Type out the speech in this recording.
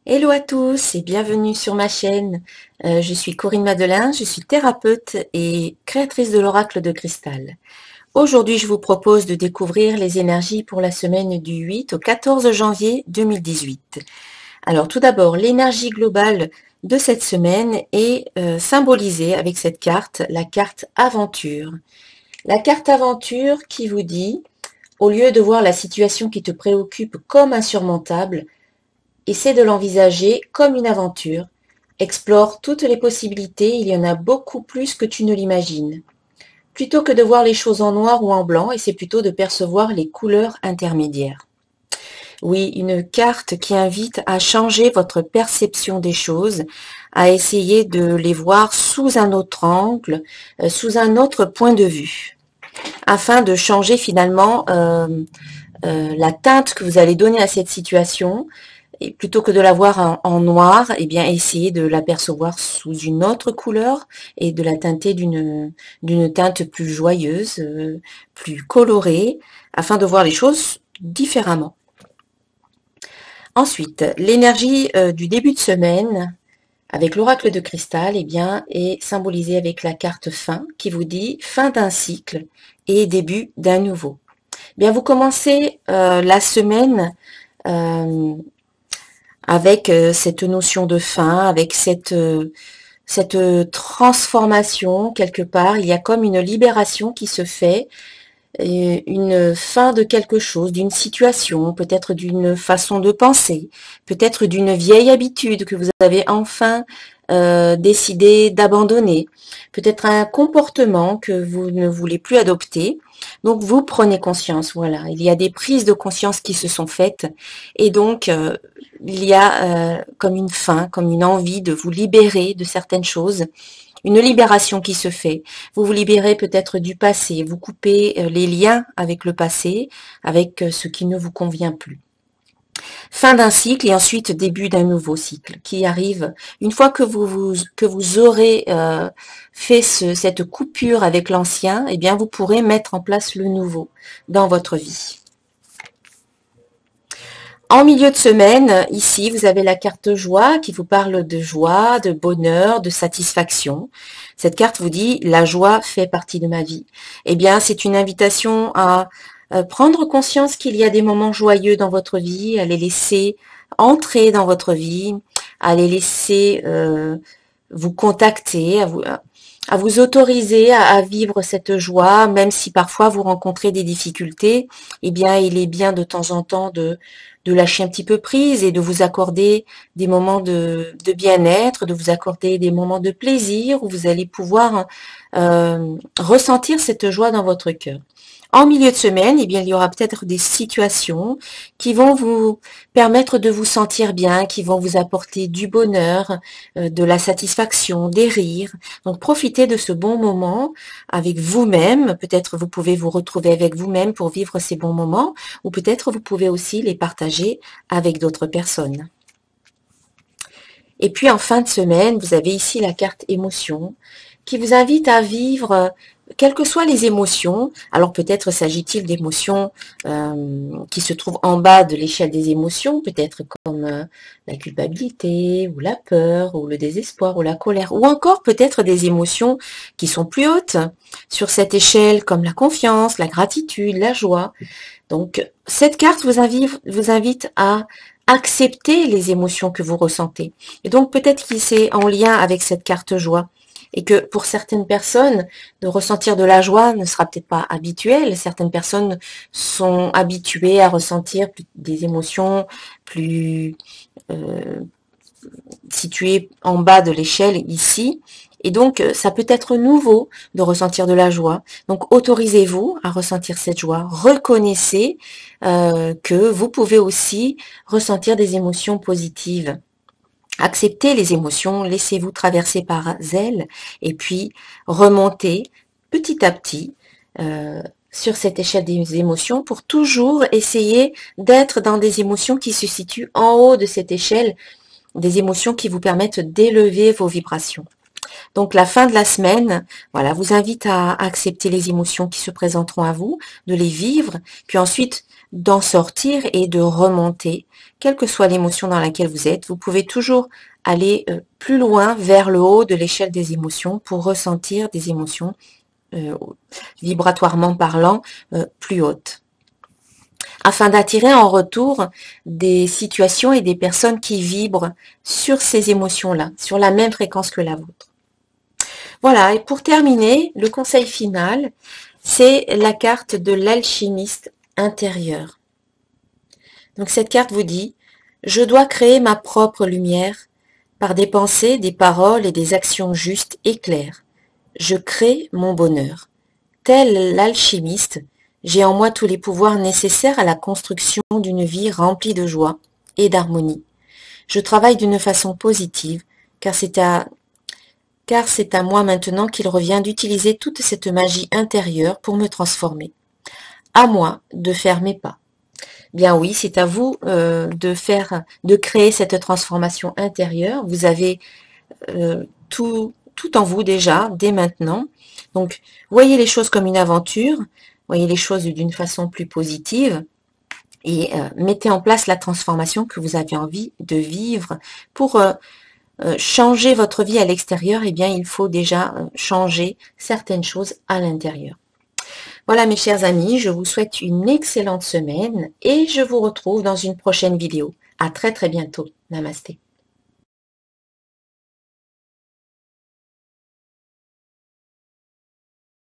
Hello à tous et bienvenue sur ma chaîne. Je suis Corinne Madelin, je suis thérapeute et créatrice de l'oracle de cristal. Aujourd'hui, je vous propose de découvrir les énergies pour la semaine du 8 au 14 janvier 2018. Alors tout d'abord, l'énergie globale de cette semaine est symbolisée avec cette carte, la carte aventure. La carte aventure qui vous dit, au lieu de voir la situation qui te préoccupe comme insurmontable, essaie de l'envisager comme une aventure. Explore toutes les possibilités, il y en a beaucoup plus que tu ne l'imagines. Plutôt que de voir les choses en noir ou en blanc, essaie plutôt de percevoir les couleurs intermédiaires. Oui, une carte qui invite à changer votre perception des choses, à essayer de les voir sous un autre angle, sous un autre point de vue, afin de changer finalement la teinte que vous allez donner à cette situation. Et plutôt que de la voir en noir, eh bien, essayez de l'apercevoir sous une autre couleur et de la teinter d'une teinte plus joyeuse, plus colorée, afin de voir les choses différemment. Ensuite, l'énergie du début de semaine avec l'oracle de cristal, eh bien, est symbolisée avec la carte fin qui vous dit fin d'un cycle et début d'un nouveau. Eh bien, vous commencez la semaine avec cette notion de fin, avec cette transformation quelque part. Il y a comme une libération qui se fait, une fin de quelque chose, d'une situation, peut-être d'une façon de penser, peut-être d'une vieille habitude que vous avez enfin décidé d'abandonner, peut-être un comportement que vous ne voulez plus adopter. Donc vous prenez conscience, voilà, il y a des prises de conscience qui se sont faites et donc il y a comme une fin, comme une envie de vous libérer de certaines choses, une libération qui se fait. Vous vous libérez peut-être du passé, vous coupez les liens avec le passé, avec ce qui ne vous convient plus. Fin d'un cycle et ensuite début d'un nouveau cycle qui arrive une fois que vous aurez fait cette coupure avec l'ancien, eh bien vous pourrez mettre en place le nouveau dans votre vie. En milieu de semaine, ici, vous avez la carte joie qui vous parle de joie, de bonheur, de satisfaction. Cette carte vous dit, la joie fait partie de ma vie. Eh bien, c'est une invitation à prendre conscience qu'il y a des moments joyeux dans votre vie, à les laisser entrer dans votre vie, à les laisser vous contacter, à vous autoriser à vivre cette joie, même si parfois vous rencontrez des difficultés, eh bien, il est bien de temps en temps de lâcher un petit peu prise et de vous accorder des moments de bien-être, de vous accorder des moments de plaisir où vous allez pouvoir ressentir cette joie dans votre cœur. En milieu de semaine, eh bien, il y aura peut-être des situations qui vont vous permettre de vous sentir bien, qui vont vous apporter du bonheur, de la satisfaction, des rires. Donc, profitez de ce bon moment avec vous-même. Peut-être vous pouvez vous retrouver avec vous-même pour vivre ces bons moments, ou peut-être vous pouvez aussi les partager avec d'autres personnes. Et puis, en fin de semaine, vous avez ici la carte émotion qui vous invite à vivre quelles que soient les émotions. Alors peut-être s'agit-il d'émotions qui se trouvent en bas de l'échelle des émotions, peut-être comme la culpabilité, ou la peur, ou le désespoir, ou la colère, ou encore peut-être des émotions qui sont plus hautes sur cette échelle, comme la confiance, la gratitude, la joie. Donc cette carte vous invite à accepter les émotions que vous ressentez. Et donc peut-être que c'est en lien avec cette carte joie et que pour certaines personnes, de ressentir de la joie ne sera peut-être pas habituel. Certaines personnes sont habituées à ressentir des émotions plus situées en bas de l'échelle ici. Et donc, ça peut être nouveau de ressentir de la joie. Donc, autorisez-vous à ressentir cette joie. Reconnaissez que vous pouvez aussi ressentir des émotions positives. Acceptez les émotions, laissez-vous traverser par elles et puis remontez petit à petit sur cette échelle des émotions pour toujours essayer d'être dans des émotions qui se situent en haut de cette échelle, des émotions qui vous permettent d'élever vos vibrations. Donc la fin de la semaine, voilà, vous invite à accepter les émotions qui se présenteront à vous, de les vivre, puis ensuite d'en sortir et de remonter, quelle que soit l'émotion dans laquelle vous êtes. Vous pouvez toujours aller plus loin vers le haut de l'échelle des émotions pour ressentir des émotions vibratoirement parlant plus hautes, afin d'attirer en retour des situations et des personnes qui vibrent sur ces émotions-là, sur la même fréquence que la vôtre. Voilà, et pour terminer, le conseil final, c'est la carte de l'alchimiste intérieur. Donc cette carte vous dit, je dois créer ma propre lumière par des pensées, des paroles et des actions justes et claires. Je crée mon bonheur. Tel l'alchimiste, j'ai en moi tous les pouvoirs nécessaires à la construction d'une vie remplie de joie et d'harmonie. Je travaille d'une façon positive, car c'est à moi maintenant qu'il revient d'utiliser toute cette magie intérieure pour me transformer. À moi de faire mes pas. Bien oui, c'est à vous de créer cette transformation intérieure. Vous avez tout en vous déjà, dès maintenant. Donc, voyez les choses comme une aventure, voyez les choses d'une façon plus positive et mettez en place la transformation que vous avez envie de vivre. Pour changer votre vie à l'extérieur, eh bien, il faut déjà changer certaines choses à l'intérieur. Voilà mes chers amis, je vous souhaite une excellente semaine et je vous retrouve dans une prochaine vidéo. À très très bientôt. Namasté.